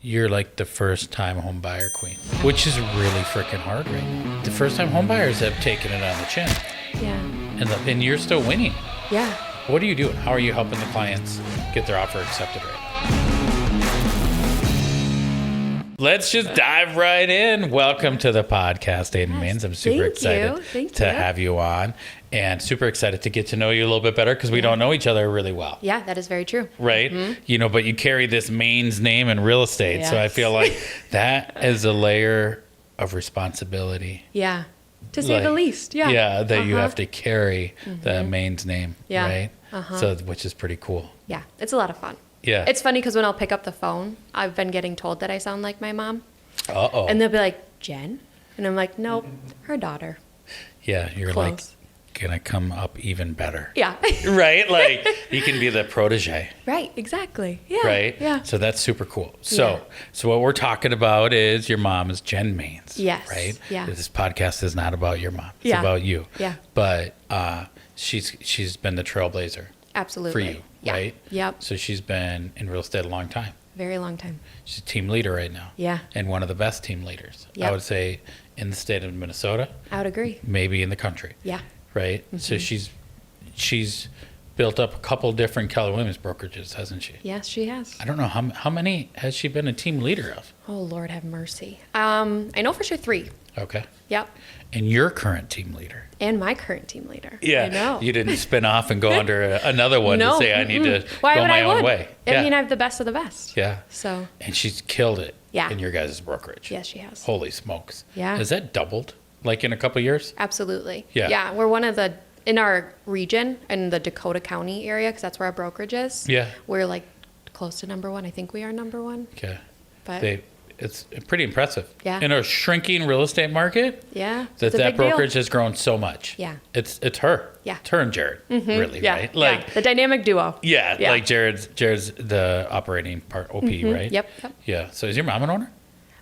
you're like the first time home buyer queen, which is really freaking hard right now. The first time home buyers have taken it on the chin. Yeah. And you're still winning. Yeah. What are you doing? How are you helping the clients get their offer accepted right now? Let's just dive right in. Welcome to the podcast, Ayden Mains. I'm super excited to have you on, and super excited to get to know you a little bit better because we don't know each other really well. Yeah, that is very true. Right? Mm-hmm. But you carry this Mains name in real estate, so I feel like that is a layer of responsibility. Yeah, to say the least. Yeah. Yeah, that you have to carry the Mains name, right? So, which is pretty cool. Yeah, it's a lot of fun. Yeah. It's funny because when I'll pick up the phone, I've been getting told that I sound like my mom. Uh-oh. And they'll be like, Jen? And I'm like, nope, her daughter. Yeah, you're Close. like, gonna come up even better. Yeah. Right? Like, you can be the protege. Right, exactly. Yeah. Right? Yeah. So that's super cool. So what we're talking about is your mom is Jen Mains. Yes. Right? Yeah. This podcast is not about your mom. It's about you. Yeah. But she's been the trailblazer. Absolutely. For you, right? Yep. So she's been in real estate a long time. Very long time. She's a team leader right now. Yeah. And one of the best team leaders. Yep. I would say in the state of Minnesota. I would agree. Maybe in the country. Yeah. Right? Mm-hmm. So she's built up a couple different Keller Williams brokerages, hasn't she? Yes, she has. I don't know how many has she been a team leader of? Oh, Lord have mercy. I know for sure 3. Okay. Yep. And your current team leader. And my current team leader. Yeah. I know. You didn't spin off and go under another one to say I need to go my own way. I mean, I have the best of the best. Yeah. So. And she's killed it. Yeah. In your guys' brokerage. Yes, she has. Holy smokes. Yeah. Has that doubled like in a couple of years? Absolutely. Yeah. Yeah. We're one of the, in our region, in the Dakota County area, because that's where our brokerage is. Yeah. We're like close to number 1. I think we are number 1. Okay. But it's pretty impressive. Yeah. In a shrinking real estate market. Yeah. That brokerage has grown so much. Yeah. It's her. Yeah. It's her and Jared. Really, Yeah. right? Like the dynamic duo. Yeah. Like Jared's the operating part, OP, right? Yep. Yeah. So is your mom an owner?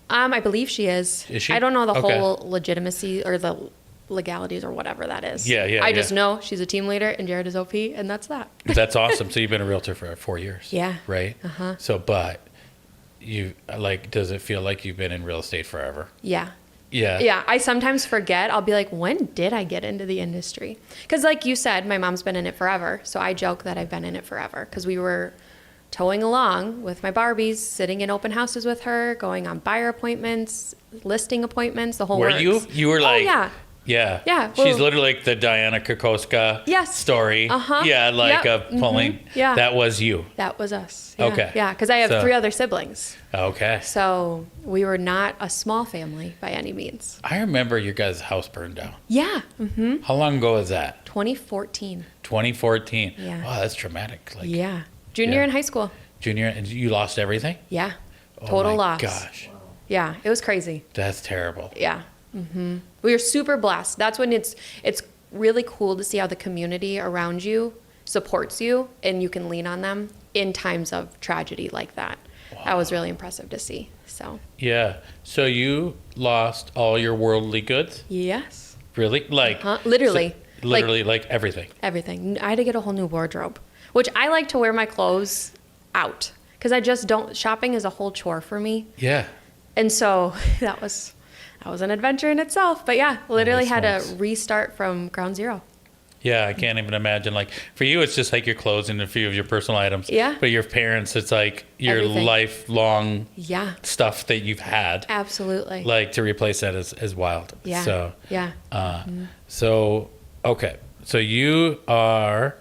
I believe she is. Is she? I don't know the whole legitimacy or the legalities or whatever that is. Yeah. I just know she's a team leader and Jared is OP, and that's that. That's awesome. So you've been a realtor for 4 years. Yeah. Right? So, but you, like, does it feel like you've been in real estate forever? Yeah. Yeah. Yeah. I sometimes forget. I'll be like, when did I get into the industry? Because like you said, my mom's been in it forever. So I joke that I've been in it forever because we were towing along with my Barbies, sitting in open houses with her, going on buyer appointments, listing appointments, the whole works. You were like, yeah. Yeah. Yeah. She's literally like the Diana Kokoska story. Yeah, like pulling. Yeah. That was you. That was us. Yeah. Okay. Yeah, because I have 3 other siblings. Okay. So we were not a small family by any means. I remember your guys' house burned down. Yeah. How long ago was that? 2014. 2014. Yeah. Wow, that's traumatic. Like, yeah. Junior in high school. Junior, and you lost everything? Yeah. Oh Total my loss. Gosh. Yeah, it was crazy. That's terrible. Yeah. We were super blessed. That's when it's really cool to see how the community around you supports you and you can lean on them in times of tragedy like that. Wow. That was really impressive to see. So. Yeah. So you lost all your worldly goods? Yes. Really? Like literally. So, literally like everything. Everything. I had to get a whole new wardrobe, which I like to wear my clothes out because I just don't. Shopping is a whole chore for me. Yeah. And so that was an adventure in itself. But yeah, literally had to restart from ground zero. Yeah, I can't even imagine. Like for you, it's just like your clothes and a few of your personal items. Yeah. But your parents, it's like your Everything. Lifelong stuff that you've had. Absolutely. Like to replace that is wild. Yeah. So yeah. So okay, so you are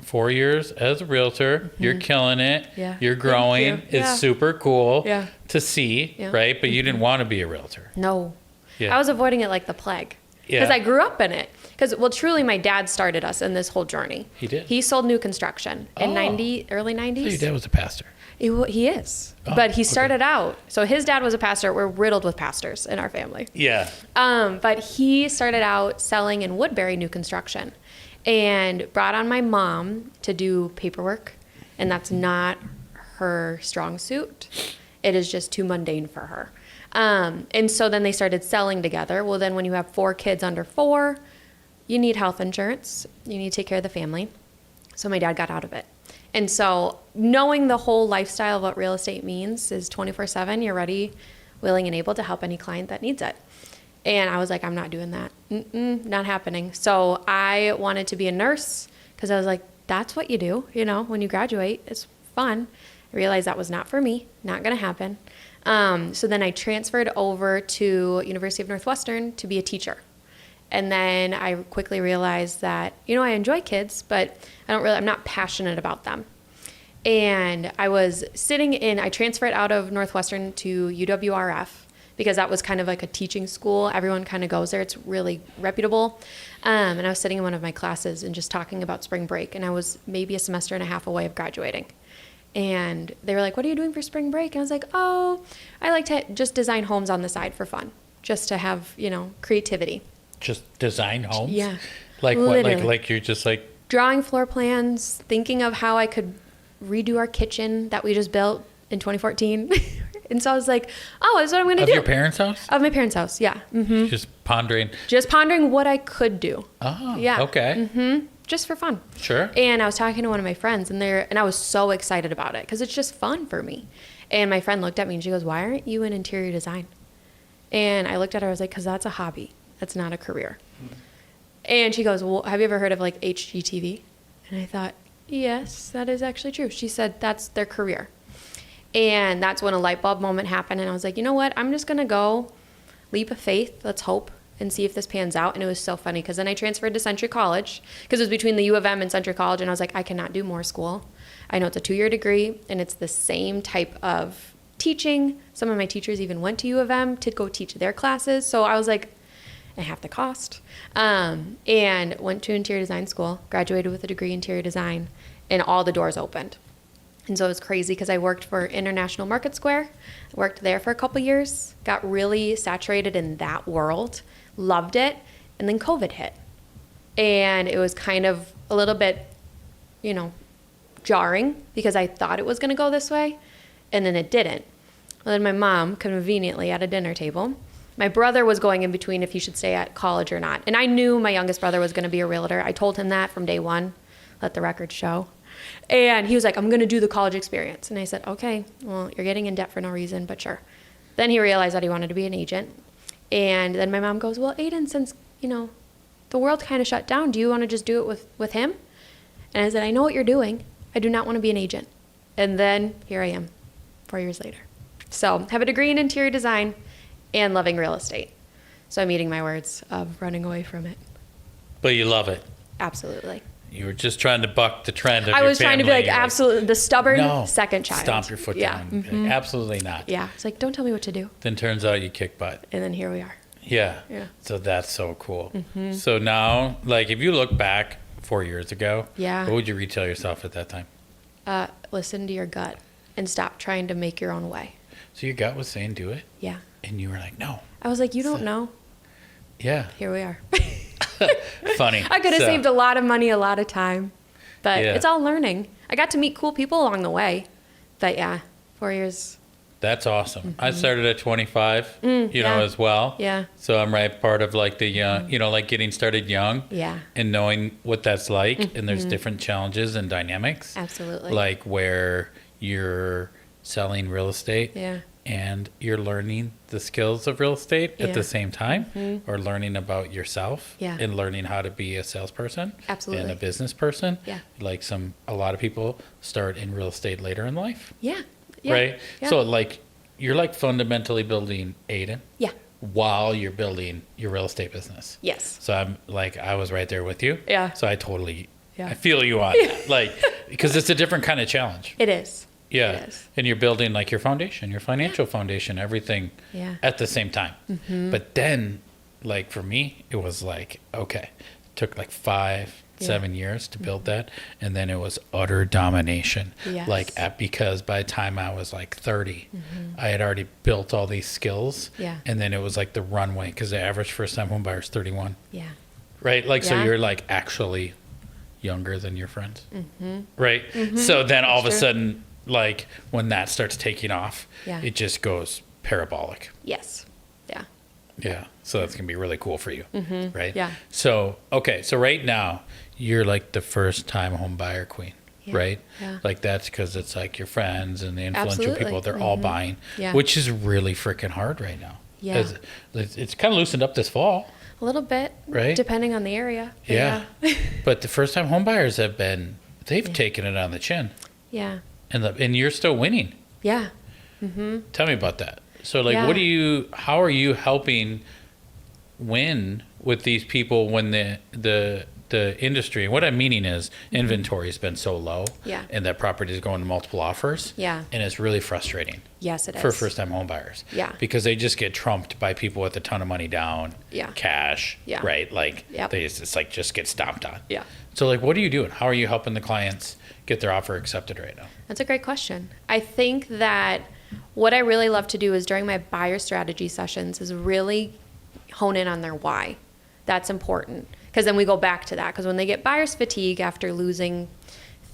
4 years as a realtor. You're killing it. Yeah. You're growing. Thank you. It's super cool Yeah. to see, Yeah. right? But you didn't want to be a realtor. No. Yeah. I was avoiding it like the plague. Because I grew up in it. Because, well, truly, my dad started us in this whole journey. He did? He sold new construction in early 90s. So your dad was a pastor. He is. But he started out. So his dad was a pastor. We're riddled with pastors in our family. Yeah. But he started out selling in Woodbury new construction and brought on my mom to do paperwork. And that's not her strong suit. It is just too mundane for her. And so then they started selling together. Well, then when you have 4 kids under 4, you need health insurance. You need to take care of the family. So my dad got out of it. And so knowing the whole lifestyle of what real estate means is 24/7, you're ready, willing, and able to help any client that needs it. And I was like, I'm not doing that. Not happening. So I wanted to be a nurse because I was like, that's what you do, when you graduate. It's fun. I realized that was not for me, not going to happen. So then I transferred over to University of Northwestern to be a teacher. And then I quickly realized that, I enjoy kids, but I'm not passionate about them. And I transferred out of Northwestern to UWRF because that was kind of like a teaching school. Everyone kind of goes there. It's really reputable. And I was sitting in one of my classes and just talking about spring break. And I was maybe a semester and a half away of graduating. And they were like, what are you doing for spring break? And I was like, oh, I like to just design homes on the side for fun, just to have, creativity. Just design homes? Yeah. Like Literally. what? Like you're just like... Drawing floor plans, thinking of how I could redo our kitchen that we just built in 2014. And so I was like, oh, that's what I'm going to do. Of your parents' house? Of my parents' house, yeah. Mm-hmm. Just pondering. Just pondering what I could do. Oh, yeah. okay. Mm-hmm. Just for fun. Sure. And I was talking to one of my friends, and I was so excited about it because it's just fun for me. And my friend looked at me and she goes, why aren't you in interior design? And I looked at her, I was like, because that's a hobby. That's not a career. And she goes, well, have you ever heard of like HGTV? And I thought, yes, that is actually true. She said that's their career. And that's when a light bulb moment happened. And I was like, you know what? I'm just going to go leap of faith. Let's hope and see if this pans out. And it was so funny because then I transferred to Century College because it was between the U of M and Century College. And I was like, I cannot do more school. I know it's a 2-year degree and it's the same type of teaching. Some of my teachers even went to U of M to go teach their classes. So I was like, I have the cost. And went to interior design school, graduated with a degree in interior design, and all the doors opened. And so it was crazy because I worked for International Market Square, worked there for a couple years, got really saturated in that world, loved it, and then COVID hit. And it was kind of a little bit, jarring because I thought it was going to go this way, and then it didn't. Well, then my mom, conveniently at a dinner table, my brother was going in between if he should stay at college or not. And I knew my youngest brother was going to be a realtor. I told him that from day one, let the record show. And he was like, I'm going to do the college experience. And I said, okay, well, you're getting in debt for no reason, but sure. Then he realized that he wanted to be an agent. And then my mom goes, well, Ayden, since, the world kind of shut down, do you want to just do it with him? And I said, I know what you're doing. I do not want to be an agent. And then here I am, 4 years later. So have a degree in interior design and loving real estate. So I'm eating my words of running away from it. But you love it. Absolutely. You were just trying to buck the trend of your I was trying to be family. like, absolutely, the stubborn No, second child. stomp your foot Yeah. down. Mm-hmm. Absolutely not. Yeah. It's like, don't tell me what to do. Then turns out you kick butt. And then here we are. Yeah. Yeah. So that's so cool. Mm-hmm. So now, like, if you look back 4 years ago, Yeah. what would you retell yourself at that time? Listen to your gut and stop trying to make your own way. So your gut was saying do it, Yeah. and you were like, no. I was like, you don't know. Yeah. Here we are. Funny. I could have saved a lot of money, a lot of time. But Yeah. it's all learning. I got to meet cool people along the way. But yeah, 4 years. That's awesome. I started at 25, yeah. as well. Yeah. So I'm right part of like the young, like getting started young. Yeah. And knowing what that's like. And there's different challenges and dynamics. Absolutely. Like where you're selling real estate. Yeah. And you're learning the skills of real estate at Yeah. the same time, or learning about yourself, Yeah. and learning how to be a salesperson, Absolutely. and a business person. Yeah. Like a lot of people start in real estate later in life, Yeah. Yeah. right? Yeah. So like you're like fundamentally building Ayden Yeah. while you're building your real estate business. Yes. So I'm like I was right there with you. Yeah. So I totally, Yeah. I feel you on that, like because it's a different kind of challenge. It is. Yeah. It is. And you're building like your foundation, your financial foundation, everything Yeah. at the same time. But then, like for me, it was like, okay, it took like 5-7 years to build that. And then it was utter domination. Yes. Because by the time I was like 30, I had already built all these skills. Yeah. And then it was like the runway because the average first time home buyer is 31. Yeah. Right? Like, so Yeah. you're like actually younger than your friends. Right? So then all of a true. sudden, like when that starts taking off, Yeah. it just goes parabolic. Yes. Yeah. Yeah. So that's going to be really cool for you. Right? Yeah. So, okay. So right now, you're like the first time home buyer queen. right? Yeah. Like that's because it's like your friends and the influential Absolutely. people, they're all buying, Yeah. which is really freaking hard right now. Yeah. It's kind of loosened up this fall. A little bit, Right? depending on the area. But Yeah. But the first time home buyers they've taken it on the chin. Yeah. And you're still winning. Yeah. Tell me about that. So like, Yeah. how are you helping win with these people when the industry, what I'm meaning is inventory has been so low, Yeah. and that property is going to multiple offers, Yeah. and it's really frustrating Yes, it is. for first-time home buyers, Yeah. because they just get trumped by people with a ton of money down, Yeah. cash, Yeah. right? Like Yep. it's like just get stomped on. Yeah. So like, what are you doing? How are you helping the clients get their offer accepted right now? That's a great question. I think that what I really love to do is during my buyer strategy sessions is really hone in on their why. That's important. Because then we go back to that. Because when they get buyer's fatigue after losing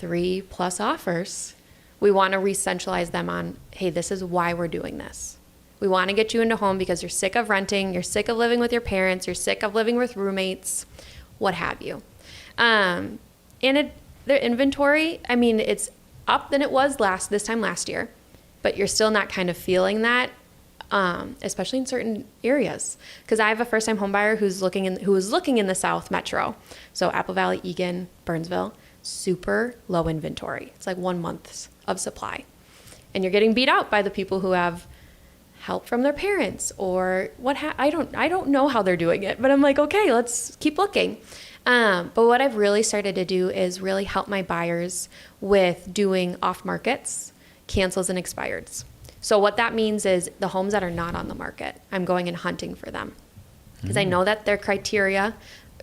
3+ offers, we want to re-centralize them on, hey, this is why we're doing this. We want to get you into home because you're sick of renting, you're sick of living with your parents, you're sick of living with roommates, what have you. Their inventory, I mean, it's up than it was this time last year, but you're still not kind of feeling that, especially in certain areas. Because I have a first-time home buyer who was looking in the South Metro, so Apple Valley, Eagan, Burnsville, super low inventory. It's like 1 month of supply, and you're getting beat out by the people who have help from their parents or I don't know how they're doing it, but I'm like, okay, let's keep looking. But what I've really started to do is really help my buyers with doing off markets, cancels, and expireds. So what that means is the homes that are not on the market, I'm going and hunting for them. Because I know that their criteria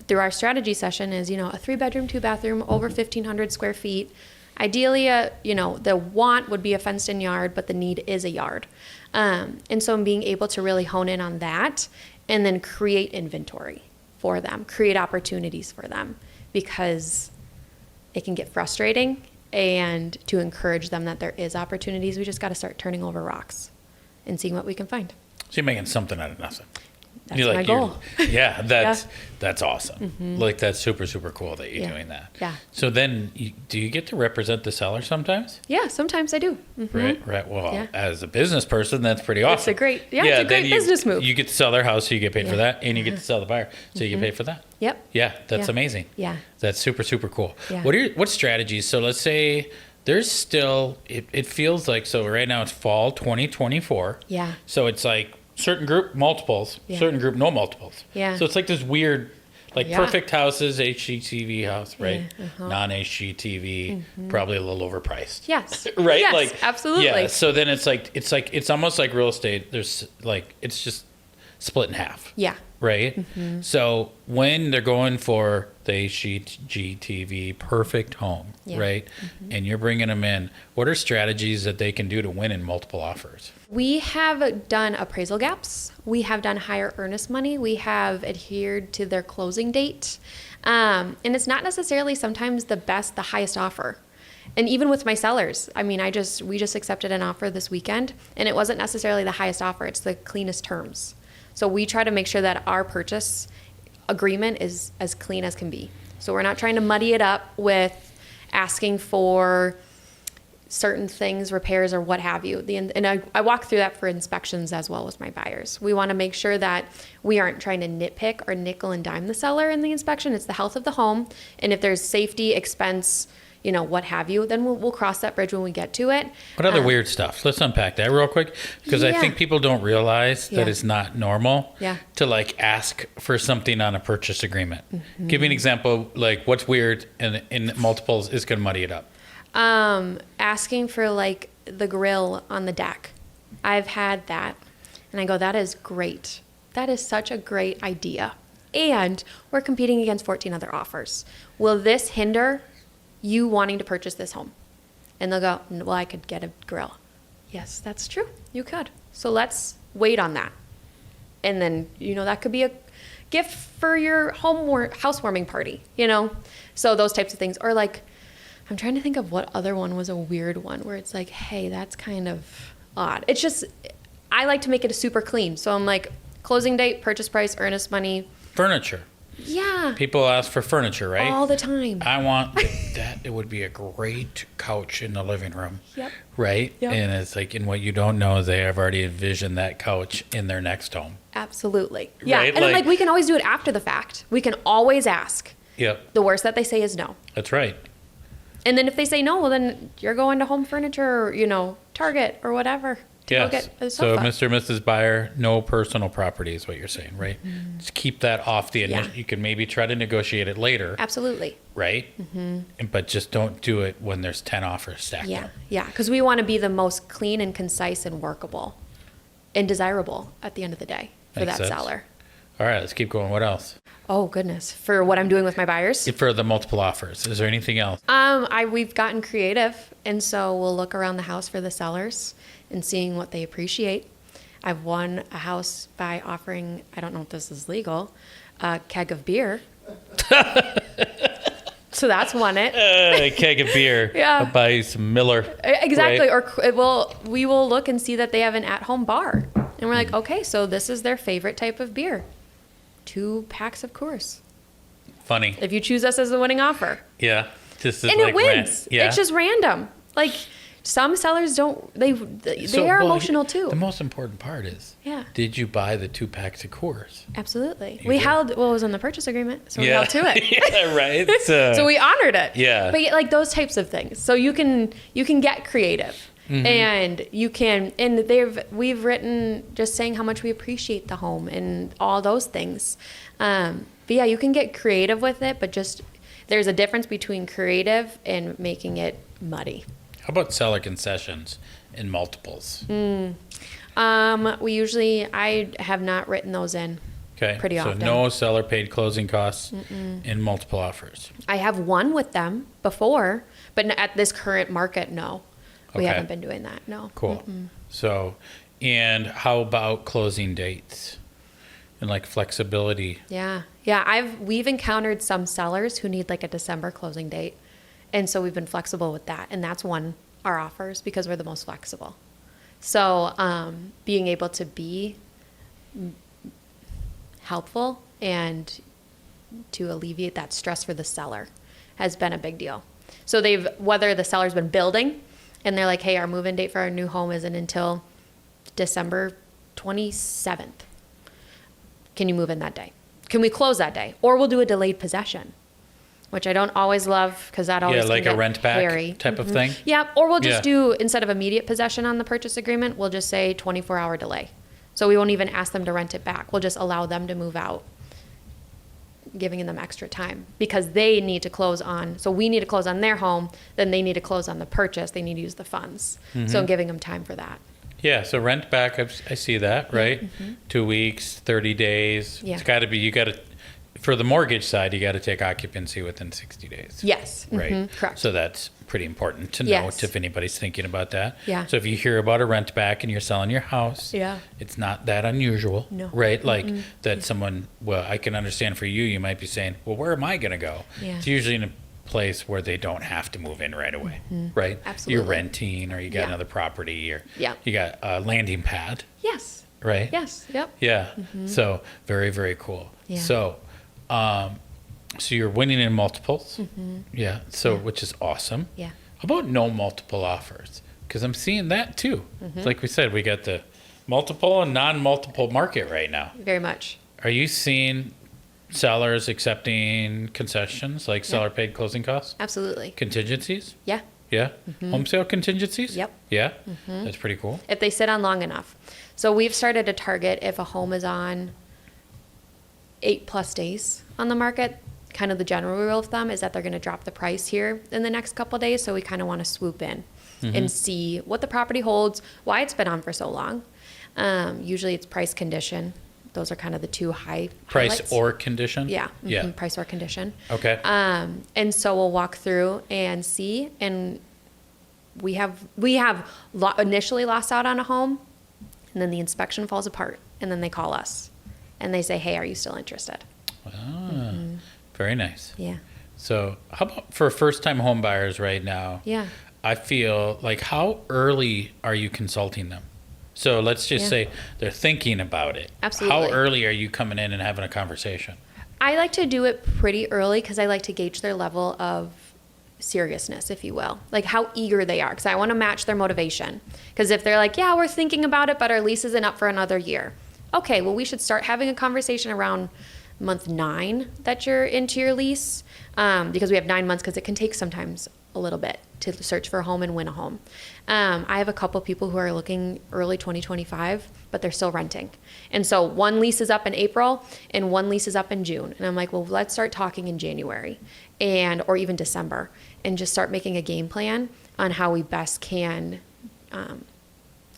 through our strategy session is, a 3-bedroom, 2-bathroom, over 1,500 square feet. Ideally, the want would be a fenced-in yard, but the need is a yard. And so I'm being able to really hone in on that and then create inventory for them, create opportunities for them, because it can get frustrating. And to encourage them that there is opportunities, we just got to start turning over rocks and seeing what we can find. So you're making something out of nothing. That's my goal. Yeah, that's awesome. Like that's super, super cool that you're doing that. Yeah. So then, do you get to represent the seller sometimes? Yeah, sometimes I do. Right. Well, as a business person, that's pretty awesome. It's a great business move. You get to sell their house, so you get paid for that, and you get to sell the buyer, so you get paid for that. Yep. Yeah, that's Yeah. amazing. Yeah. That's super, super cool. Yeah. What strategies? So let's say there's still, it feels like, so right now it's fall 2024. Yeah. So it's like certain group multiples, certain group no multiples. Yeah. So it's like this weird, like Yeah. perfect houses, HGTV house, right? Yeah, Non-HGTV, probably a little overpriced. Yes. Right? Yes, like absolutely. Yeah. So then it's almost like real estate. There's like, it's just split in half. Yeah. Right? So when they're going for the HGTV perfect home, Yeah. right? And you're bringing them in, what are strategies that they can do to win in multiple offers? We have done appraisal gaps. We have done higher earnest money. We have adhered to their closing date. And it's not necessarily sometimes the highest offer. And even with my sellers, I mean, we just accepted an offer this weekend, and it wasn't necessarily the highest offer. It's the cleanest terms. So we try to make sure that our purchase agreement is as clean as can be. So we're not trying to muddy it up with asking for certain things, repairs, or what have you. And I walk through that for inspections as well with my buyers. We want to make sure that we aren't trying to nitpick or nickel and dime the seller in the inspection. It's the health of the home. And if there's safety, expense, what have you, then we'll cross that bridge when we get to it. What other weird stuff? Let's unpack that real quick, because I think people don't realize that it's not normal to like ask for something on a purchase agreement. Give me an example, like what's weird and in multiples is going to muddy it up. Asking for like the grill on the deck. I've had that, and I go, that is great. That is such a great idea. And we're competing against 14 other offers. Will this hinder you wanting to purchase this home? And they'll go, well, I could get a grill. Yes, that's true. You could. So let's wait on that. And then, that could be a gift for your housewarming party, So those types of things. Or like, I'm trying to think of what other one was a weird one where it's like, hey, that's kind of odd. It's just, I like to make it super clean. So I'm like, closing date, purchase price, earnest money. Furniture. Yeah. People ask for furniture, right? All the time. I want that. It would be a great couch in the living room. Yep. Right? Yep. And it's like, and what you don't know is they have already envisioned that couch in their next home. Absolutely. Yeah. Right? And like we can always do it after the fact. We can always ask. Yep. The worst that they say is no. That's right. And then if they say no, well, then you're going to Home Furniture or, Target or whatever to go get a So, sofa. Mr. and Mrs. Buyer, no personal property is what you're saying, right? Just keep that off the initial. Yeah. You can maybe try to negotiate it later, Absolutely. right? But just don't do it when there's 10 offers stacked Yeah. up. Yeah. Because we want to be the most clean and concise and workable and desirable at the end of the day for Makes that sense. seller. All right, let's keep going. What else? Oh, goodness. For what I'm doing with my buyers? For the multiple offers, is there anything else? We've gotten creative, and so we'll look around the house for the sellers and seeing what they appreciate. I've won a house by offering, I don't know if this is legal, a keg of beer. So that's won it. A keg of beer. Yeah. I'll buy you some Miller. Exactly. right? We will look and see that they have an at-home bar. And we're like, okay, so this is their favorite type of beer. 2 packs of Coors. Funny. If you choose us as the winning offer. Yeah. This is And like it wins. Yeah. It's just random. Like some sellers don't, they are emotional too. The most important part is, Yeah. did you buy the 2 packs of Coors? Absolutely. You We did. held, well, it was in the purchase agreement, so we held to it. Yeah, right. So we honored it. Yeah. But like those types of things. So you can get creative. And you can, and we've written just saying how much we appreciate the home and all those things. But yeah, you can get creative with it, but just there's a difference between creative and making it muddy. How about seller concessions in multiples? I have not written those in. Okay. Pretty often. So no seller paid closing costs in multiple offers. I have won with them before, but at this current market, no. We Okay. haven't been doing that, no. Cool. So, and how about closing dates and like flexibility? Yeah. Yeah, we've encountered some sellers who need like a December closing date. And so we've been flexible with that. And that's won our offers because we're the most flexible. So being able to be helpful and to alleviate that stress for the seller has been a big deal. So whether the seller's been building and they're like, hey, our move-in date for our new home isn't until December 27th. Can you move in that day? Can we close that day? Or we'll do a delayed possession, which I don't always love because that always Yeah, like can a get rent back hairy. type of thing? Yeah, or we'll just Yeah. do, instead of immediate possession on the purchase agreement, we'll just say 24-hour delay. So we won't even ask them to rent it back. We'll just allow them to move out, giving them extra time because they need to close on, so we need to close on their home, then they need to close on the purchase, they need to use the funds. So I'm giving them time for that. Yeah, so rent back, I see that, right? 2 weeks, 30 days. Yeah. It's got to be, for the mortgage side, you got to take occupancy within 60 days. Yes. Right. Correct. So that's pretty important to note Yes. if anybody's thinking about that. Yeah. So if you hear about a rent back and you're selling your house, Yeah. it's not that unusual, No. right? Like that someone, well, I can understand for you might be saying, well, where am I going to go? Yeah. It's usually in a place where they don't have to move in right away, right? Absolutely. You're renting or you got Yeah. another property or Yeah. you got a landing pad, Yes. right? Yes. Yep. Yeah. So very, very cool. Yeah. So, so you're winning in multiples. Yeah. So, which is awesome. Yeah. How about no multiple offers? Because I'm seeing that too. Like we said, we got the multiple and non-multiple market right now. Very much. Are you seeing sellers accepting concessions like seller paid closing costs? Absolutely. Contingencies? Yeah. Yeah. Home sale contingencies? Yep. Yeah. That's pretty cool. If they sit on long enough. So we've started to target if a home is on 8+ days on the market. Kind of the general rule of thumb is that they're going to drop the price here in the next couple of days. So we kind of want to swoop in and see what the property holds, why it's been on for so long. Usually it's price, condition. Those are kind of the two Price highlights. or condition? Yeah. Yeah. Price or condition. Okay. And so we'll walk through and see, and we have initially lost out on a home, and then the inspection falls apart, and then they call us, and they say, "Hey, are you still interested?" Very nice. Yeah. So how about for first-time home buyers right now? Yeah. I feel like how early are you consulting them? So let's just Yeah. say they're thinking about it. Absolutely. How early are you coming in and having a conversation? I like to do it pretty early because I like to gauge their level of seriousness, if you will, like how eager they are, because I want to match their motivation. Because if they're like, yeah, we're thinking about it, but our lease isn't up for another year. Okay, well, we should start having a conversation around month 9 that you're into your lease, because we have 9 months, because it can take sometimes a little bit to search for a home and win a home. I have a couple people who are looking early 2025, but they're still renting. And so one lease is up in April and one lease is up in June. And I'm like, well, let's start talking in January or even December, and just start making a game plan on how we best can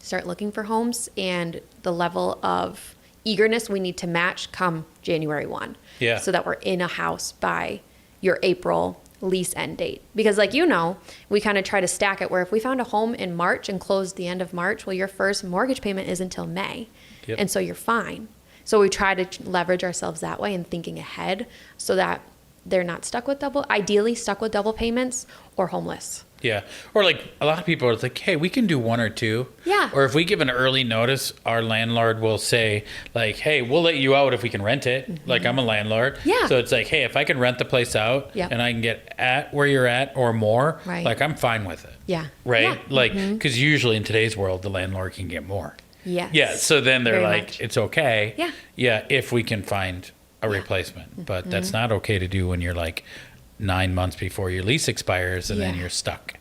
start looking for homes and the level of eagerness we need to match come January 1. Yeah. So that we're in a house by your April lease end date. Because like, we kind of try to stack it where if we found a home in March and closed the end of March, well, your first mortgage payment is until May. Yep. And so you're fine. So we try to leverage ourselves that way and thinking ahead so that they're not ideally stuck with double payments or homeless. Yeah. Or like a lot of people are like, hey, we can do 1 or 2. Yeah. Or if we give an early notice, our landlord will say like, hey, we'll let you out if we can rent it. Mm-hmm. Like I'm a landlord. Yeah. So it's like, hey, if I can rent the place out and I can get at where you're at or more, like I'm fine with it. Yeah. Right. Yeah. Like, because usually in today's world, the landlord can get more. Yes. Yeah. So then they're Very like, much. it's okay. Yeah. Yeah. If we can find a replacement, but that's not okay to do when you're like 9 months before your lease expires and then you're stuck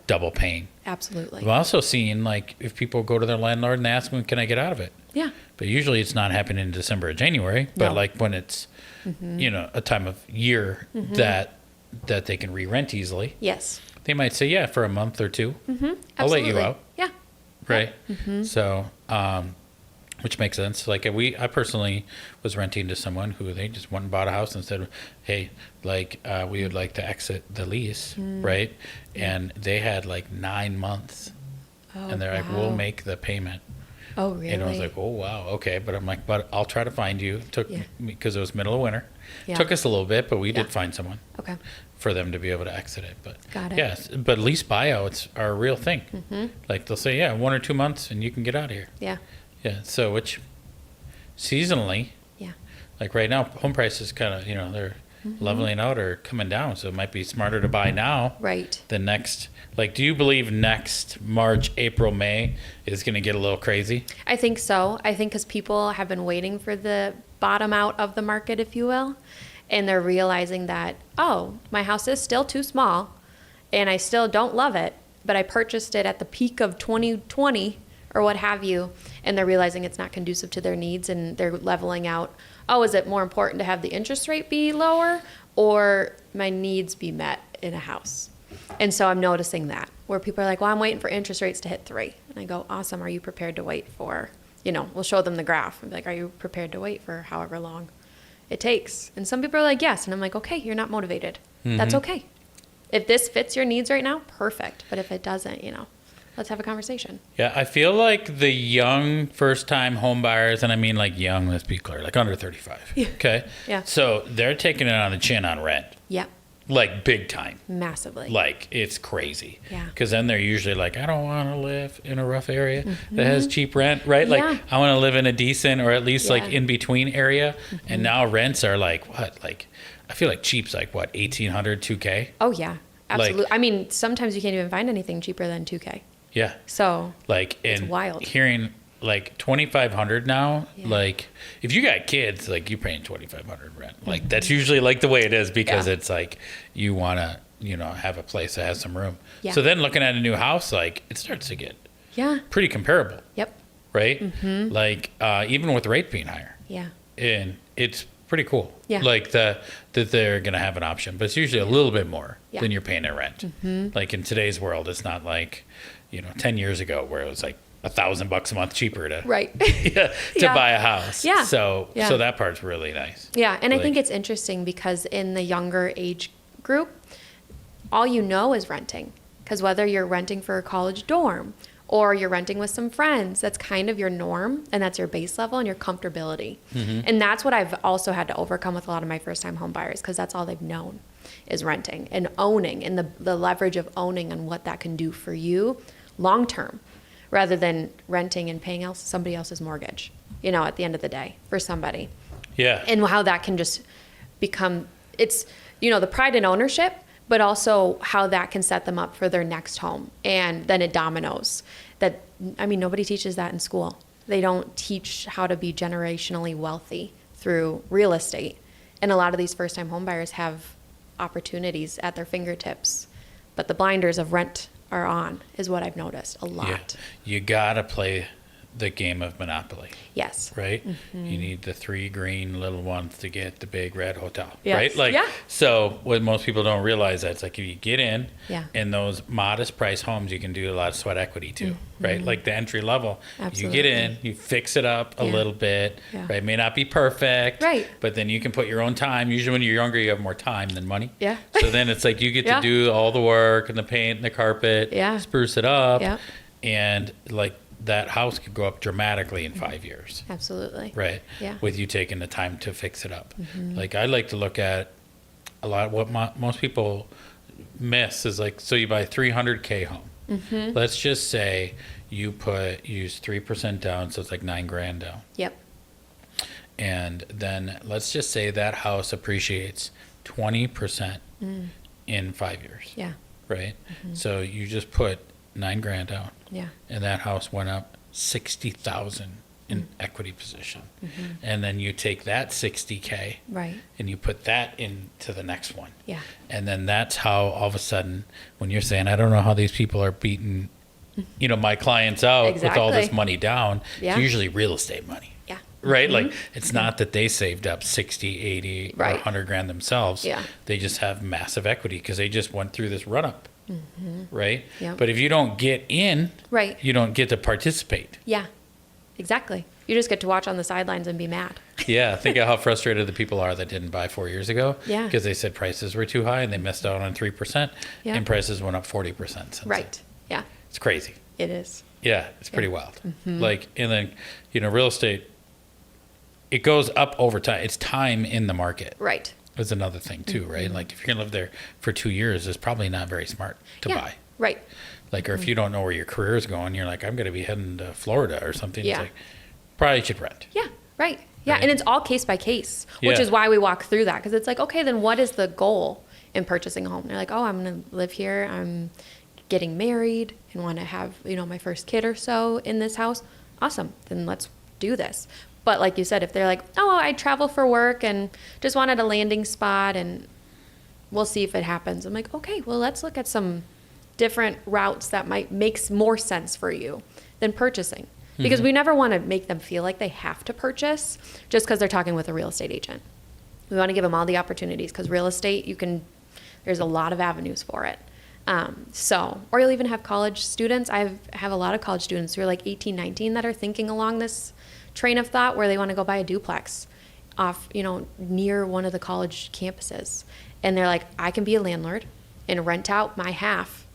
double paying. Absolutely. I've also seen like if people go to their landlord and ask them, can I get out of it? Yeah. But usually it's not happening in December or January, but like when it's, a time of year that they can re-rent easily. Yes. They might say, yeah, for a month or 2, I'll let you Absolutely. out. Yeah. Right. So, which makes sense. Like I personally was renting to someone who they just went and bought a house and said, hey, like we would like to exit the lease, right? And they had like 9 months, and they're like, we'll make the payment. Oh, really? And I was like, oh wow, okay. But I'm like, but I'll try to find you. It took me because it was middle of winter. Took us a little bit, but we did find someone. Okay. For them to be able to exit it, but Got it. yes, but lease buyouts are a real thing. Like they'll say, 1 or 2 months, and you can get out of here. Yeah. Yeah, so which seasonally, like right now, home prices kind of, they're leveling out or coming down. So it might be smarter to buy now. Right. The next, like, do you believe next March, April, May is going to get a little crazy? I think so. I think because people have been waiting for the bottom out of the market, if you will. And they're realizing that, oh, my house is still too small and I still don't love it, but I purchased it at the peak of 2020 or what have you, and they're realizing it's not conducive to their needs, and they're leveling out, oh, is it more important to have the interest rate be lower or my needs be met in a house? And so I'm noticing that, where people are like, well, I'm waiting for interest rates to hit 3. And I go, awesome, are you prepared to wait for, we'll show them the graph and be like, are you prepared to wait for however long it takes? And some people are like, yes. And I'm like, okay, you're not motivated. That's okay. If this fits your needs right now, perfect. But if it doesn't, let's have a conversation. Yeah, I feel like the young first-time home buyers, and I mean like young, let's be clear, like under 35. Yeah. Okay? Yeah. So they're taking it on the chin on rent. Yep. Like big time. Massively. Like it's crazy. Yeah. Because then they're usually like, I don't want to live in a rough area that has cheap rent, right? Like I want to live in a decent or at least like in between area. And now rents are like what? Like I feel like cheap's like what, 1,800, 2K? Oh yeah, absolutely. Like, I mean, sometimes you can't even find anything cheaper than 2K. Yeah. So like it's and wild. Hearing like 2,500 now, like if you got kids, like you're paying 2,500 rent. Like that's usually like the way it is because it's like you want to, have a place that has some room. Yeah. So then looking at a new house, like it starts to get pretty comparable. Yep. Right? Like even with rate being higher. Yeah. And it's pretty cool. Yeah. Like that they're going to have an option, but it's usually a little bit more than you're paying in rent. Like in today's world, it's not like, 10 years ago where it was like $1,000 a month cheaper to buy a house. Yeah. So that part's really nice. Yeah. And I think it's interesting because in the younger age group, all is renting. Because whether you're renting for a college dorm or you're renting with some friends, that's kind of your norm and that's your base level and your comfortability. And that's what I've also had to overcome with a lot of my first time home buyers, because that's all they've known is renting and owning, and the leverage of owning and what that can do for you long term, rather than renting and paying somebody else's mortgage, at the end of the day for somebody. Yeah. And how that can just become, it's, the pride in ownership, but also how that can set them up for their next home. And then it dominoes. Nobody teaches that in school. They don't teach how to be generationally wealthy through real estate. And a lot of these first-time homebuyers have opportunities at their fingertips, but the blinders of rent are on, is what I've noticed a lot. Yeah. You gotta play the game of Monopoly. Yes. Right? You need the 3 green little ones to get the big red hotel. Yes. Right? So what most people don't realize is if you get in those modest price homes, you can do a lot of sweat equity too. Right? Like the entry level. Absolutely. You get in, you fix it up a little bit. Yeah. Right? It may not be perfect. Right. But then you can put your own time. Usually when you're younger, you have more time than money. Yeah. So then it's like you get to do all the work and the paint and the carpet. Yeah. Spruce it up. Yeah. And that house could go up dramatically in 5 years. Absolutely. Right. Yeah. With you taking the time to fix it up. I like to look at a lot of what most people miss is so you buy a $300K home. Let's just say you use 3% down, so it's like $9,000 down. Yep. And then let's just say that house appreciates 20% in 5 years. Yeah. Right. So you just put $9,000 down. Yeah. And that house went up 60,000 in equity position. And then you take that 60K Right. and you put that into the next one. Yeah. And then that's how all of a sudden, when you're saying, I don't know how these people are beating, my clients out with all this Exactly. money down, Yeah. it's usually real estate money. Yeah. Right? It's not that they saved up 60, 80, or Right. 100 grand themselves. Yeah. They just have massive equity because they just went through this run up. Right? Yeah. But if you don't get in, Right. you don't get to participate. Yeah. Exactly. You just get to watch on the sidelines and be mad. Yeah. Think of how frustrated the people are that didn't buy 4 years ago. Yeah. Because they said prices were too high and they missed out on 3%. Yeah. And prices went up 40% since Right. then. Yeah. It's crazy. It is. Yeah. It's pretty wild. And then, real estate, it goes up over time. It's time in the market. Right. Is another thing too, right? If you're gonna live there for 2 years, it's probably not very smart to Yeah. buy. Right. Or if you don't know where your career is going, you're like, I'm gonna be heading to Florida or something. Yeah. It's probably should rent. Yeah. Right. Yeah. Right. And it's all case by case, which Yeah. is why we walk through that. Because it's okay, then what is the goal in purchasing a home? They're like, I'm going to live here. I'm getting married and want to have, my first kid or so in this house. Awesome. Then let's do this. But like you said, if they're like, I travel for work and just wanted a landing spot and we'll see if it happens. I'm like, okay, well, let's look at some different routes that might make more sense for you than purchasing. Because we never want to make them feel like they have to purchase just because they're talking with a real estate agent. We want to give them all the opportunities because real estate, there's a lot of avenues for it. Or you'll even have college students. I have a lot of college students who are 18, 19 that are thinking along this train of thought where they want to go buy a duplex off, near one of the college campuses. And they're like, I can be a landlord and rent out my half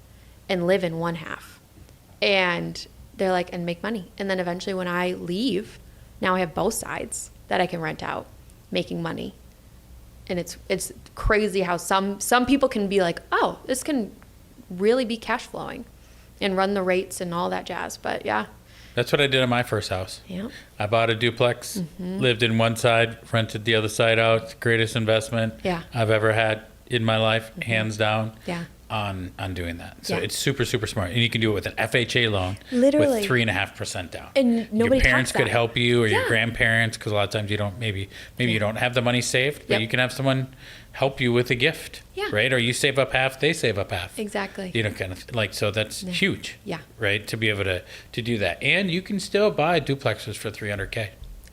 and live in one half. And they're like, and make money. And then eventually when I leave, now I have both sides that I can rent out, making money. And it's crazy how some people can be like, this can really be cash flowing and run the rates and all that jazz. But yeah. That's what I did on my first house. Yeah. I bought a duplex, lived in one side, rented the other side out. It's the greatest investment I've ever had in my life, hands down. Yeah. On doing that. So Yeah. it's super, super smart. And you can do it with an FHA loan Literally. with 3.5% down. And nobody your parents taps could that. help you or your Yeah. grandparents, because a lot of times you don't, maybe you don't have the money saved, but Yep. you can have someone help you with a gift. Yeah. Right? Or you save up half, they save up half. Exactly. Kind of so that's huge. Yeah. Right? To be able to do that. And you can still buy duplexes for $300K.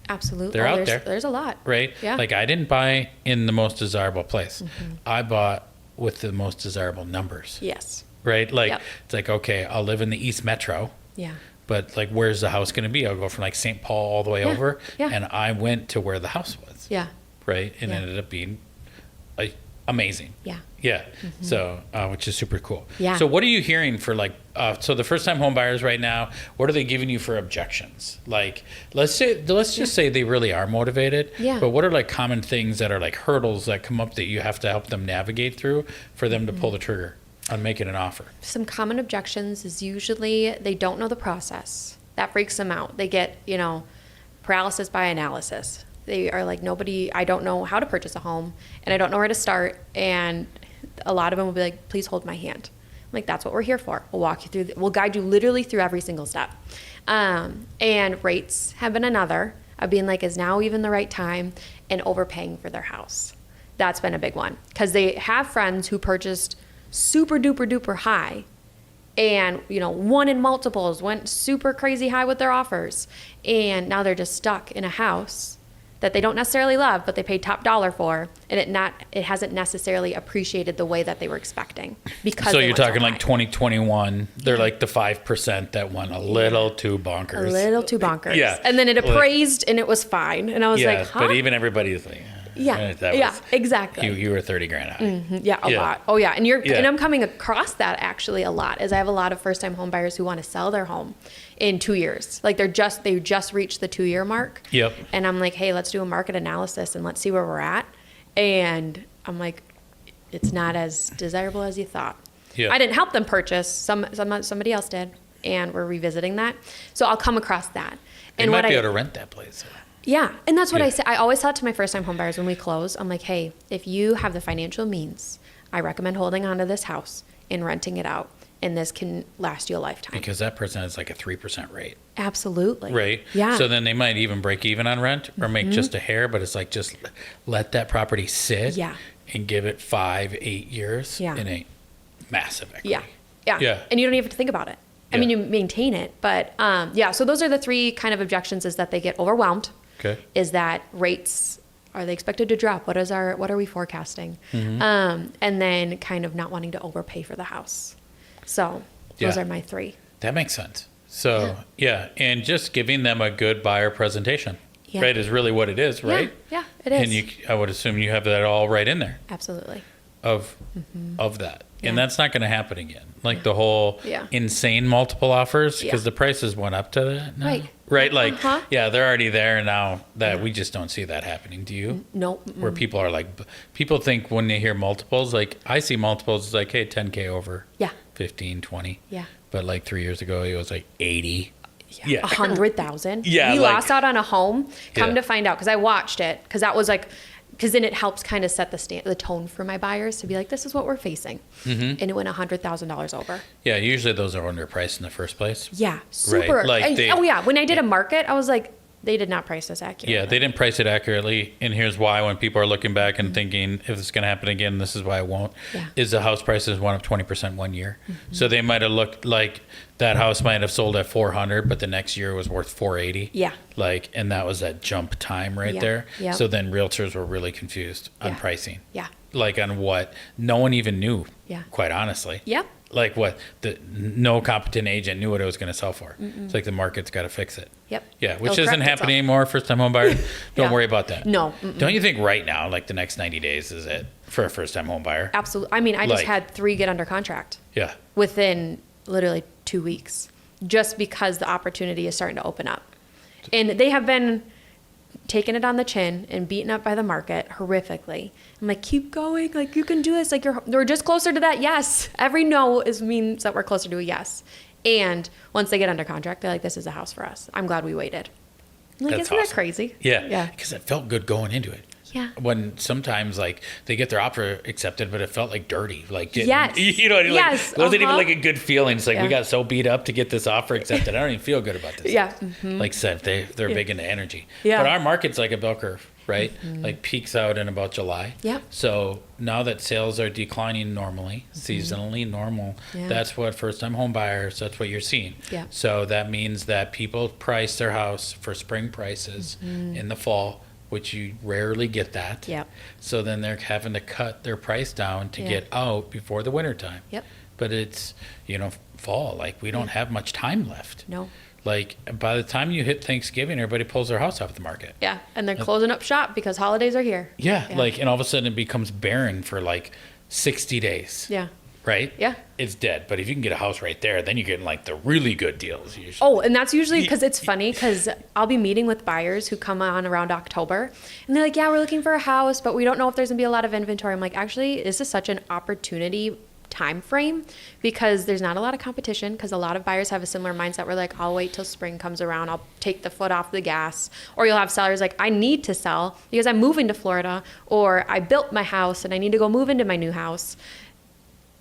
Absolutely. They're out there. There's a lot. Right? Yeah. I didn't buy in the most desirable place. I bought with the most desirable numbers. Yes. Right? Yep. It's okay, I'll live in the East Metro, Yeah. but where's the house going to be? I'll go from St. Paul all the way over. Yeah. And I went to where the house was. Yeah. Right? And Yeah. ended up being amazing. Yeah. Yeah. So, which is super cool. Yeah. So what are you hearing for so the first time home buyers right now, what are they giving you for objections? Let's just say they really are motivated. Yeah. But what are common things that are hurdles that come up that you have to help them navigate through for them to pull the trigger on making an offer? Some common objections is usually they don't know the process. That freaks them out. They get, paralysis by analysis. They are like, I don't know how to purchase a home, and I don't know where to start. And a lot of them will be like, please hold my hand. I'm like, that's what we're here for. We'll walk you through, we'll guide you literally through every single step. And rates have been another, of being like, is now even the right time, and overpaying for their house. That's been a big one, because they have friends who purchased super duper duper high, and won in multiples, went super crazy high with their offers, and now they're just stuck in a house that they don't necessarily love, but they paid top dollar for, and it hasn't necessarily appreciated the way that they were expecting, because so you're talking like 2021, they're like the 5% that went a little too bonkers. A little too bonkers. Yeah. And then it appraised and it was fine. And I was like, huh? But even everybody's like, exactly. You were 30 grand high. Mm-hmm. Yeah, a lot. Oh yeah. And I'm coming across that actually a lot, as I have a lot of first time home buyers who want to sell their home in 2 years. Like they just reached the 2-year mark. Yep. And I'm like, hey, let's do a market analysis and let's see where we're at. And I'm like, it's not as desirable as you thought. Yeah. I didn't help them purchase. Somebody else did. And we're revisiting that. So I'll come across that. They might be able to rent that place. Yeah. And that's what I say. I always thought to my first time home buyers when we close, I'm like, hey, if you have the financial means, I recommend holding on to this house and renting it out. And this can last you a lifetime. Because that person has like a 3% rate. Absolutely. Right? Yeah. So then they might even break even on rent or make just a hair, but it's like, just let that property sit and give it 5-8 years in a massive equity. Yeah. And you don't even have to think about it. I mean, you maintain it, but so those are the 3 kind of objections, is that they get overwhelmed. Okay. Is that rates, are they expected to drop? What are we forecasting? And then kind of not wanting to overpay for the house. So those are my 3. That makes sense. So and just giving them a good buyer presentation, right, is really what it is, right? Yeah, it is. And I would assume you have that all right in there. Absolutely. Of that. And that's not going to happen again. Like the whole insane multiple offers, because the prices went up to that now. Right? Like, they're already there now, that we just don't see that happening. Do you? No. Where people are like, people think when they hear multiples, like I see multiples like, hey, 10K over. 15, 20. Yeah. But like 3 years ago, it was like 80. Yeah. 100,000. Yeah. You lost out on a home. Come to find out, because I watched it, because that was like, because then it helps kind of set the tone for my buyers to be like, this is what we're facing. And it went $100,000 over. Yeah, usually those are underpriced in the first place. Yeah, super. Right. Like when I did a market, I was like, they did not price this accurately. Yeah, they didn't price it accurately. And here's why: when people are looking back and thinking, if it's going to happen again, this is why it won't, is the house prices went up 20% 1 year. So they might have looked like that house might have sold at 400, but the next year was worth 480. Yeah. Like, and that was that jump time right there. Yeah. So then realtors were really confused on pricing. Yeah. Like on what no one even knew. Yeah. Quite honestly. Yeah. Like what no competent agent knew what it was going to sell for. It's like the market's got to fix it. Yep. Yeah, which isn't happening anymore. First time home buyer, don't worry about that. No. Don't you think right now, like the next 90 days is it for a first time home buyer? Absolutely. I mean, I just had 3 get under contract. Yeah. Within literally 2 weeks, just because the opportunity is starting to open up. And they have been taking it on the chin and beaten up by the market horrifically. I'm like, keep going. Like, you can do this. Like, we're just closer to that yes. Every no means that we're closer to a yes. And once they get under contract, they're like, this is a house for us. I'm glad we waited. I'm like, isn't that crazy? Yeah. Because it felt good going into it. Yeah. When sometimes like they get their offer accepted, but it felt like dirty. Like, you know what I mean? Yes. Like, it wasn't even like a good feeling. It's like, we got so beat up to get this offer accepted. I don't even feel good about this. Yeah. Like said, they're big into energy. Yeah. But our market's like a bell curve, right? Like peaks out in about July. Yep. So now that sales are declining normally, seasonally normal, that's what first time home buyers, that's what you're seeing. Yeah. So that means that people price their house for spring prices in the fall, which you rarely get that. Yep. So then they're having to cut their price down to get out before the winter time. Yep. But it's, fall. Like, we don't have much time left. No. Like, by the time you hit Thanksgiving, everybody pulls their house off the market. Yeah. And they're closing up shop because holidays are here. Yeah. Like, and all of a sudden it becomes barren for like 60 days. Yeah. Right? Yeah. It's dead. But if you can get a house right there, then you're getting like the really good deals usually. Oh, and that's usually because it's funny, because I'll be meeting with buyers who come on around October and they're like, yeah, we're looking for a house, but we don't know if there's gonna be a lot of inventory. I'm like, actually, this is such an opportunity time frame because there's not a lot of competition, because a lot of buyers have a similar mindset where like, I'll wait till spring comes around, I'll take the foot off the gas. Or you'll have sellers like, I need to sell because I'm moving to Florida, or I built my house and I need to go move into my new house.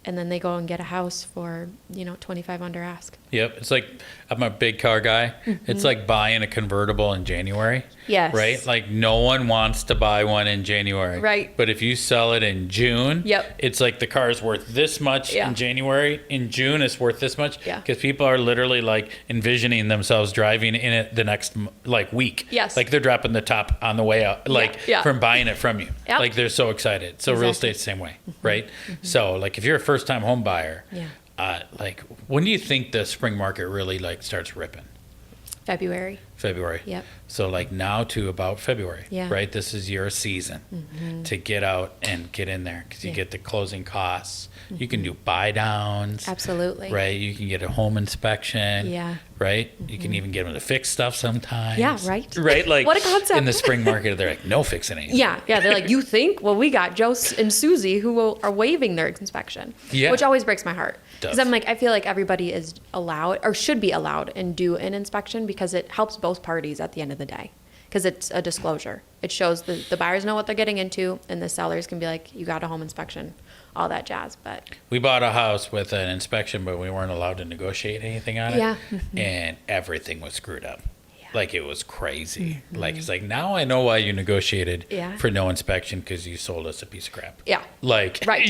And then they go and get a house for, 25 under ask. Yep. It's like, I'm a big car guy. It's like buying a convertible in January. Yes. Right? Like, no one wants to buy one in January. Right. But if you sell it in June, Yep. it's like the car is worth this much in January. In June, it's worth this much. Yeah. Because people are literally like envisioning themselves driving in it the next week. Yes. Like they're dropping the top on the way out, from buying it from you. Yep. Like they're so excited. So real estate's the same way, right? So like if you're a first time home buyer, when do you think the spring market really like starts ripping? February. Yep. So like now to about February, Yeah. right? This is your season to get out and get in there because you get the closing costs. You can do buy downs. Absolutely. Right? You can get a home inspection. Yeah. Right? You can even get them to fix stuff sometimes. Yeah, right. Right? Like What a concept. in the spring market, they're like, no fixing anything. Yeah. They're like, you think? Well, we got Joe and Susie who are waiving their inspection, which always breaks my heart. Because I'm like, I feel like everybody is allowed or should be allowed and do an inspection because it helps both parties at the end of the day. Because it's a disclosure. It shows the buyers know what they're getting into, and the sellers can be like, you got a home inspection, all that jazz. But we bought a house with an inspection, but we weren't allowed to negotiate anything on it. Yeah. And everything was screwed up. Like it was crazy. Like it's like, now I know why you negotiated for no inspection, because you sold us a piece of crap. Yeah. Like, right.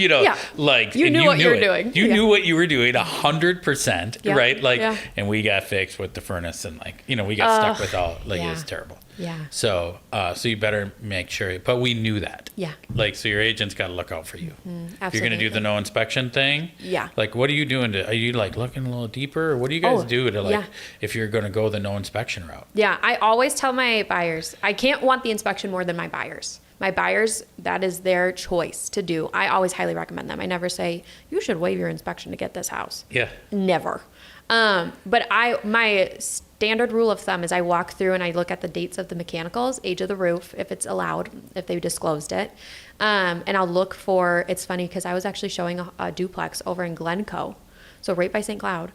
like you knew what you were doing. You knew what you were doing 100%, right? Like, Yeah. and we got fixed with the furnace, and like, we got stuck with all, like it was terrible. Yeah. So, so you better make sure, but we knew that. Yeah. Like, so your agent's got to look out for you. If you're going to do the no inspection thing. Yeah. Like, what are you doing are you like looking a little deeper, or what do you guys do to like, if you're going to go the no inspection route? Yeah. I always tell my buyers, I can't want the inspection more than my buyers. My buyers, that is their choice to do. I always highly recommend them. I never say, you should waive your inspection to get this house. Yeah. Never. But my standard rule of thumb is I walk through and I look at the dates of the mechanicals, age of the roof, if it's allowed, if they disclosed it. And I'll look for, it's funny because I was actually showing a duplex over in Glencoe, so right by St. Cloud.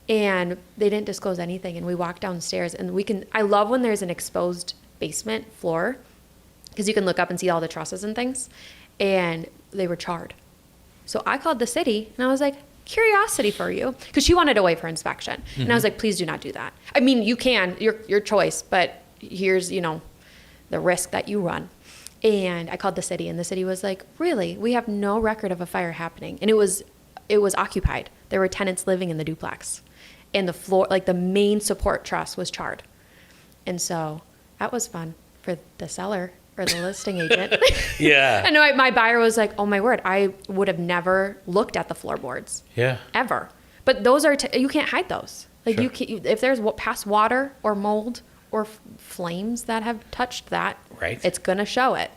And they didn't disclose anything. And we walked downstairs and I love when there's an exposed basement floor, because you can look up and see all the trusses and things. And they were charred. So I called the city and I was like, curiosity for you, because she wanted to waive her inspection. And I was like, please do not do that. I mean, you can, your choice, but here's, the risk that you run. And I called the city, and the city was like, really? We have no record of a fire happening. And it was occupied. There were tenants living in the duplex. And the floor, like the main support truss was charred. And so that was fun for the seller or the listing agent. Yeah. And my buyer was like, oh my word, I would have never looked at the floorboards. Yeah. Ever. But those are, you can't hide those. Like Sure. if there's past water or mold or flames that have touched that, Right. it's going to show it.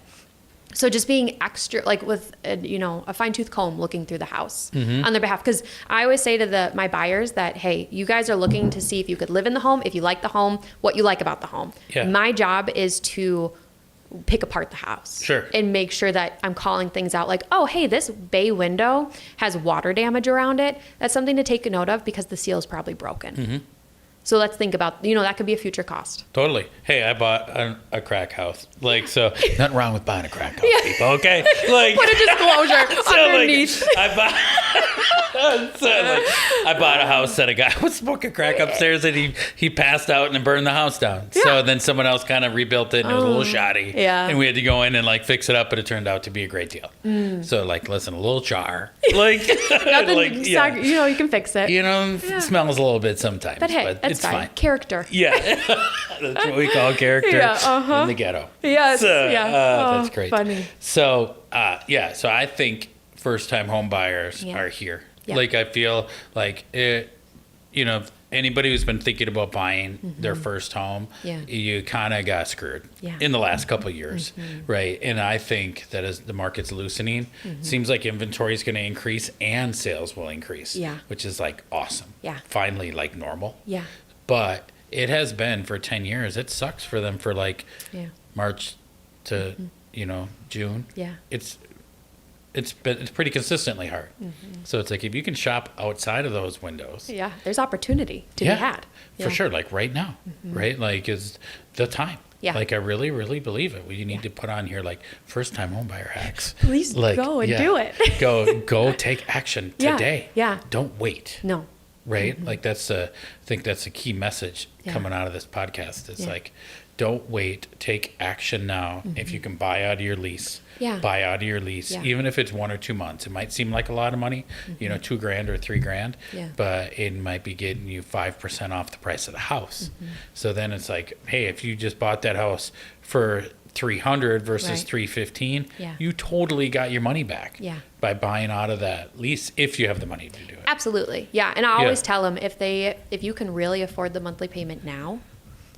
So just being extra, like with a fine tooth comb looking through the house on their behalf. Because I always say to my buyers that, hey, you guys are looking to see if you could live in the home, if you like the home, what you like about the home. Yeah. My job is to pick apart the house. Sure. And make sure that I'm calling things out like, oh, hey, this bay window has water damage around it. That's something to take a note of because the seal is probably broken. So let's think about, that could be a future cost. Totally. Hey, I bought a crack house. Like, so nothing wrong with buying a crack house, people, okay? Like, Put a disclosure underneath. I bought a house that a guy was smoking crack upstairs, and he passed out and burned the house down. Yeah. So then someone else kind of rebuilt it, and it was a little shoddy. Yeah. And we had to go in and like fix it up, but it turned out to be a great deal. So like, listen, a little char. Like, Nothing, you can fix it. It smells a little bit sometimes, But hey, that's it's fine. Character. Yeah. That's what we call character in the ghetto. Yes. So, yeah. That's great. Funny. So, so I think first-time home buyers are here. Yeah. Like, I feel like anybody who's been thinking about buying their first home, you kind of got screwed in the last couple of years, right? And I think that as the market's loosening, seems like inventory is going to increase and sales will increase, which is like awesome. Yeah. Finally, like normal. Yeah. But it has been for 10 years. It sucks for them for like March to, June. Yeah. It's it's pretty consistently hard. So it's like if you can shop outside of those windows. Yeah, there's opportunity to be had. For sure. Like right now, right? Like is the time. Yeah. Like I really, really believe it. You need to put on here like first time home buyer hacks. Please go and do it. go take action today. Yeah. Don't wait. No. Right? Like I think that's a key message coming out of this podcast. It's like, don't wait, take action now. If you can buy out of your lease, buy out of your lease, even if it's 1 or 2 months. It might seem like a lot of money, you know, $2,000 or $3,000, but it might be getting you 5% off the price of the house. So then it's like, hey, if you just bought that house for $300 versus $315, you totally got your money back by buying out of that lease if you have the money to do it. Absolutely. Yeah. And I always tell them if you can really afford the monthly payment now,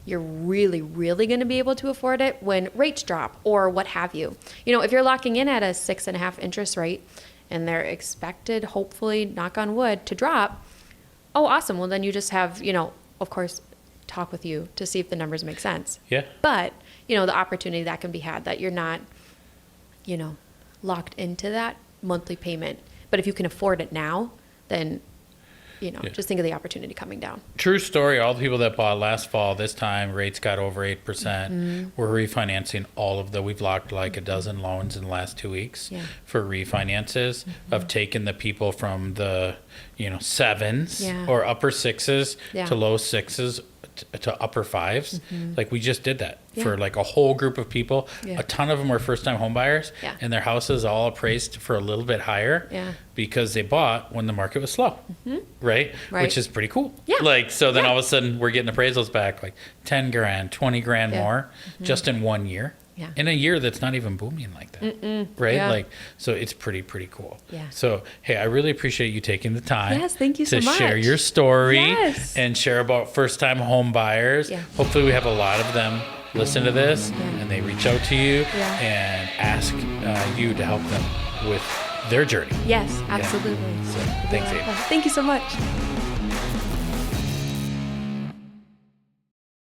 you're really, really going to be able to afford it when rates drop or what have you. You know, if you're locking in at a 6.5 interest rate and they're expected, hopefully, knock on wood, to drop, oh, awesome. Well, then you just have, you know, of course, talk with you to see if the numbers make sense. Yeah. But, you know, the opportunity that can be had that you're not, you know, locked into that monthly payment. But if you can afford it now, then, you know, just think of the opportunity coming down. True story. All the people that bought last fall, this time rates got over 8%. We're refinancing all of we've locked like a dozen loans in the last 2 weeks for refinances of taking the people from the, you know, sevens or upper sixes to low sixes to upper fives. Like we just did that for like a whole group of people. A ton of them were first time home buyers and their houses all appraised for a little bit higher because they bought when the market was slow. Right? Which is pretty cool. Like, so then all of a sudden we're getting appraisals back like 10 grand, 20 grand more just in 1 year. In a year that's not even booming like that. Right? Like, so it's pretty cool. So, hey, I really appreciate you taking the time thank you so much. to share your story and share about first time home buyers. Hopefully we have a lot of them listen to this and they reach out to you and ask you to help them with their journey. Yes, absolutely. So, thanks, Ayden. Thank you so much.